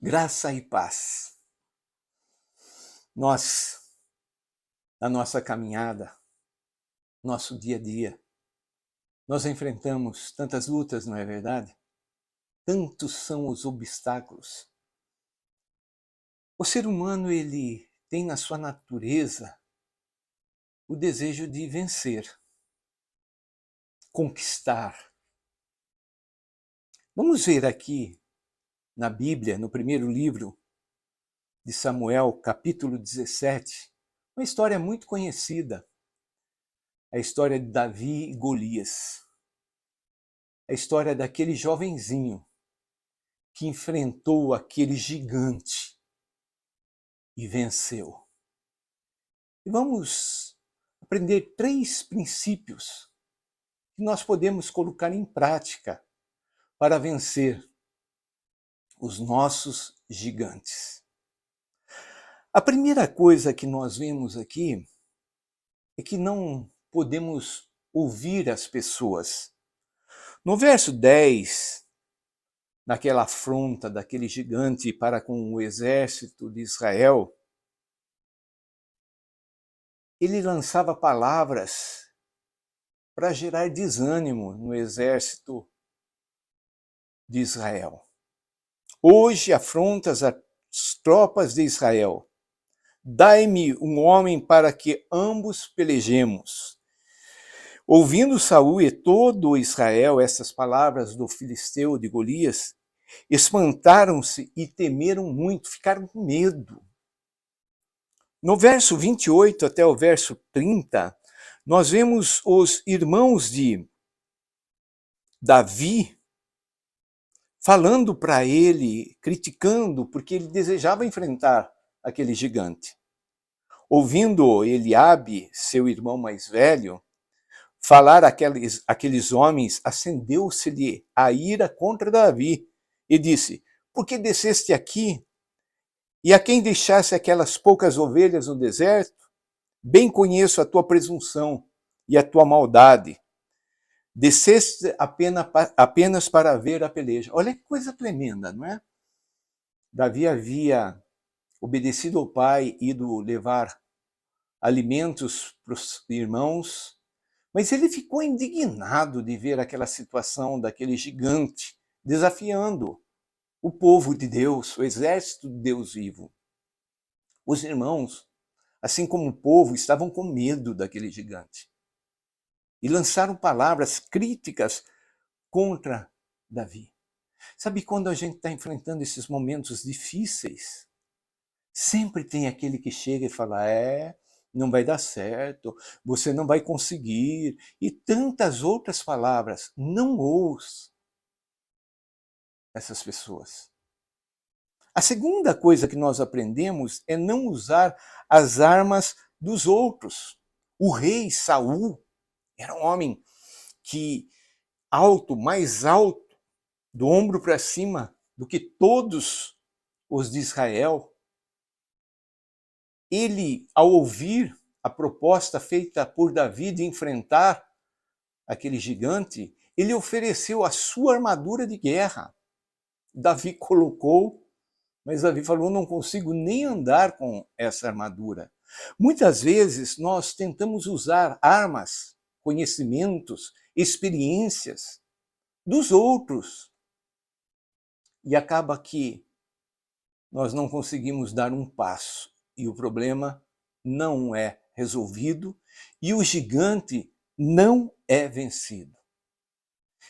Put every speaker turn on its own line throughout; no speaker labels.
Graça e paz. Nós, na nossa caminhada, nosso dia a dia, nós enfrentamos tantas lutas, não é verdade? Tantos são os obstáculos. O ser humano, ele tem na sua natureza o desejo de vencer, conquistar. Vamos ver aqui na Bíblia, no primeiro livro de Samuel, capítulo 17, uma história muito conhecida, a história de Davi e Golias, a história daquele jovenzinho que enfrentou aquele gigante e venceu. E vamos aprender 3 princípios que nós podemos colocar em prática para vencer os nossos gigantes. A primeira coisa que nós vemos aqui é que não podemos ouvir as pessoas. No verso 10, naquela afronta daquele gigante para com o exército de Israel, ele lançava palavras para gerar desânimo no exército de Israel. Hoje afrontas as tropas de Israel. Dai-me um homem para que ambos pelejemos. Ouvindo Saul e todo Israel essas palavras do filisteu de Golias, espantaram-se e temeram muito, ficaram com medo. No verso 28 até o verso 30, nós vemos os irmãos de Davi falando para ele, criticando, porque ele desejava enfrentar aquele gigante. Ouvindo Eliabe, seu irmão mais velho, falar aqueles homens, acendeu-se-lhe a ira contra Davi e disse: por que desceste aqui? E a quem deixasse aquelas poucas ovelhas no deserto? Bem conheço a tua presunção e a tua maldade. Desceste apenas para ver a peleja. Olha que coisa tremenda, não é? Davi havia obedecido ao pai, ido levar alimentos para os irmãos, mas ele ficou indignado de ver aquela situação daquele gigante desafiando o povo de Deus, o exército de Deus vivo. Os irmãos, assim como o povo, estavam com medo daquele gigante e lançaram palavras críticas contra Davi. Sabe, quando a gente está enfrentando esses momentos difíceis, sempre tem aquele que chega e fala: não vai dar certo, você não vai conseguir, e tantas outras palavras. Não ouça essas pessoas. A segunda coisa que nós aprendemos é não usar as armas dos outros. O rei Saul era um homem mais alto, do ombro para cima, do que todos os de Israel. Ele, ao ouvir a proposta feita por Davi de enfrentar aquele gigante, ele ofereceu a sua armadura de guerra. Davi colocou, mas Davi falou: não consigo nem andar com essa armadura. Muitas vezes nós tentamos usar armas, conhecimentos, experiências dos outros e acaba que nós não conseguimos dar um passo e o problema não é resolvido e o gigante não é vencido.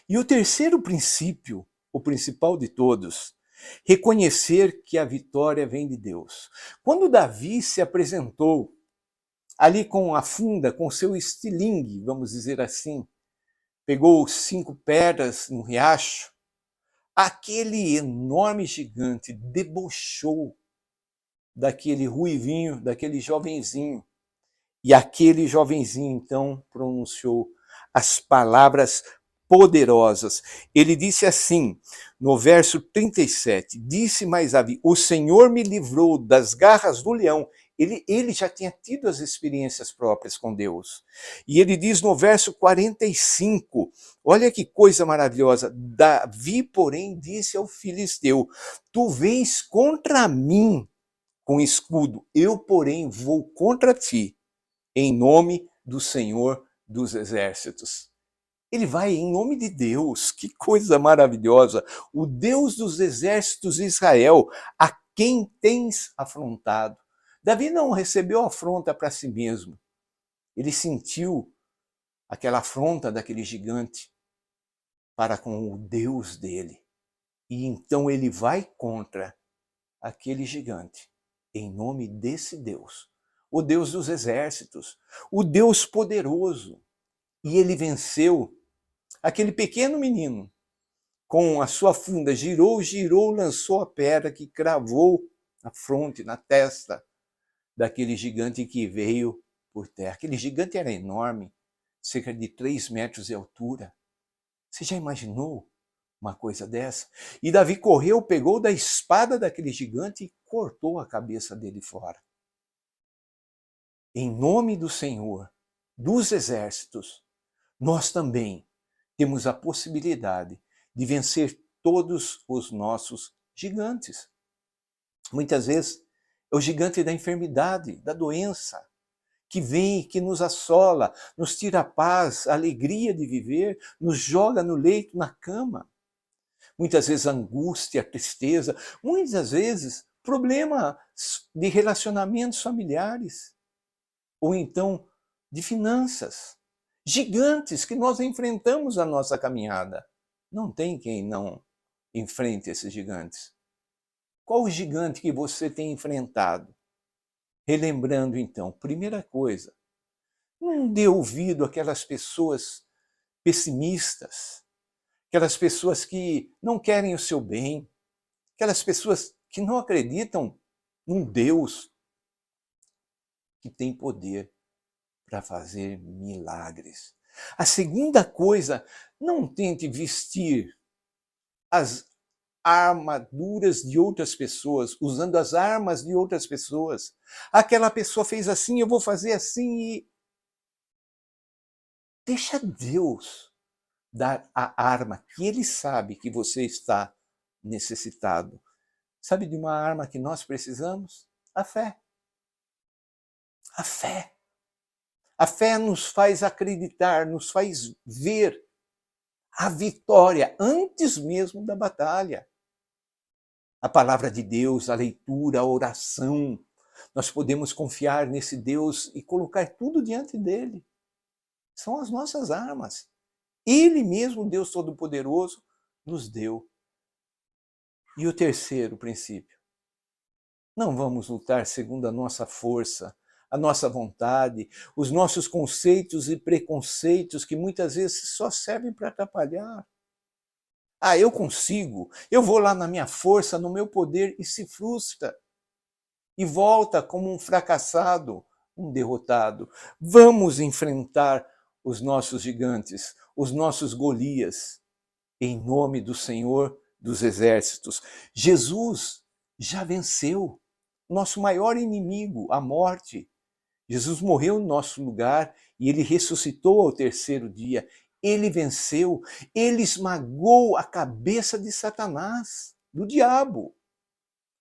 E o terceiro princípio, o principal de todos, reconhecer que a vitória vem de Deus. Quando Davi se apresentou ali com a funda, com seu estilingue, vamos dizer assim, pegou 5 pedras no riacho, aquele enorme gigante debochou daquele ruivinho, daquele jovenzinho. E aquele jovenzinho, então, pronunciou as palavras poderosas. Ele disse assim, no verso 37, disse mais Davi: o Senhor me livrou das garras do leão Ele já tinha tido as experiências próprias com Deus. E ele diz no verso 45, olha que coisa maravilhosa, Davi, porém, disse ao filisteu, tu vens contra mim com escudo, eu, porém, vou contra ti, em nome do Senhor dos Exércitos. Ele vai em nome de Deus, que coisa maravilhosa, o Deus dos exércitos de Israel, a quem tens afrontado. Davi não recebeu afronta para si mesmo, ele sentiu aquela afronta daquele gigante para com o Deus dele. E então ele vai contra aquele gigante, em nome desse Deus, o Deus dos exércitos, o Deus poderoso. E ele venceu aquele pequeno menino, com a sua funda, girou, lançou a pedra que cravou na fronte, na testa daquele gigante que veio por terra. Aquele gigante era enorme, cerca de 3 metros de altura. Você já imaginou uma coisa dessa? E Davi correu, pegou da espada daquele gigante e cortou a cabeça dele fora. Em nome do Senhor, dos exércitos, nós também temos a possibilidade de vencer todos os nossos gigantes. Muitas vezes é o gigante da enfermidade, da doença, que vem, que nos assola, nos tira a paz, a alegria de viver, nos joga no leito, na cama. Muitas vezes angústia, tristeza, muitas vezes problemas de relacionamentos familiares, ou então de finanças. Gigantes que nós enfrentamos na nossa caminhada. Não tem quem não enfrente esses gigantes. Qual o gigante que você tem enfrentado? Relembrando então, primeira coisa, não dê ouvido àquelas pessoas pessimistas, aquelas pessoas que não querem o seu bem, aquelas pessoas que não acreditam num Deus que tem poder para fazer milagres. A segunda coisa, não tente vestir as armaduras de outras pessoas, usando as armas de outras pessoas. Aquela pessoa fez assim, eu vou fazer assim e... Deixa Deus dar a arma que Ele sabe que você está necessitado. Sabe de uma arma que nós precisamos? A fé. A fé. A fé nos faz acreditar, nos faz ver a vitória antes mesmo da batalha. A palavra de Deus, a leitura, a oração, nós podemos confiar nesse Deus e colocar tudo diante dele. São as nossas armas. Ele mesmo, Deus Todo-Poderoso, nos deu. E o terceiro princípio, não vamos lutar segundo a nossa força, a nossa vontade, os nossos conceitos e preconceitos que muitas vezes só servem para atrapalhar. Ah, eu consigo, eu vou lá na minha força, no meu poder e se frustra. E volta como um fracassado, um derrotado. Vamos enfrentar os nossos gigantes, os nossos Golias, em nome do Senhor dos Exércitos. Jesus já venceu nosso maior inimigo, a morte. Jesus morreu no nosso lugar e ele ressuscitou ao terceiro dia. Ele venceu, ele esmagou a cabeça de Satanás, do diabo.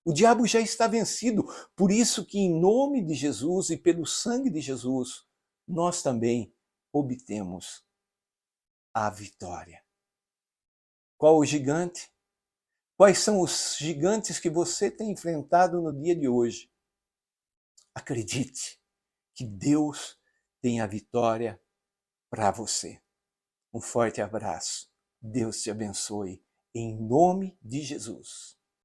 O diabo já está vencido, por isso que em nome de Jesus e pelo sangue de Jesus, nós também obtemos a vitória. Qual o gigante? Quais são os gigantes que você tem enfrentado no dia de hoje? Acredite que Deus tem a vitória para você. Um forte abraço. Deus te abençoe. Em nome de Jesus.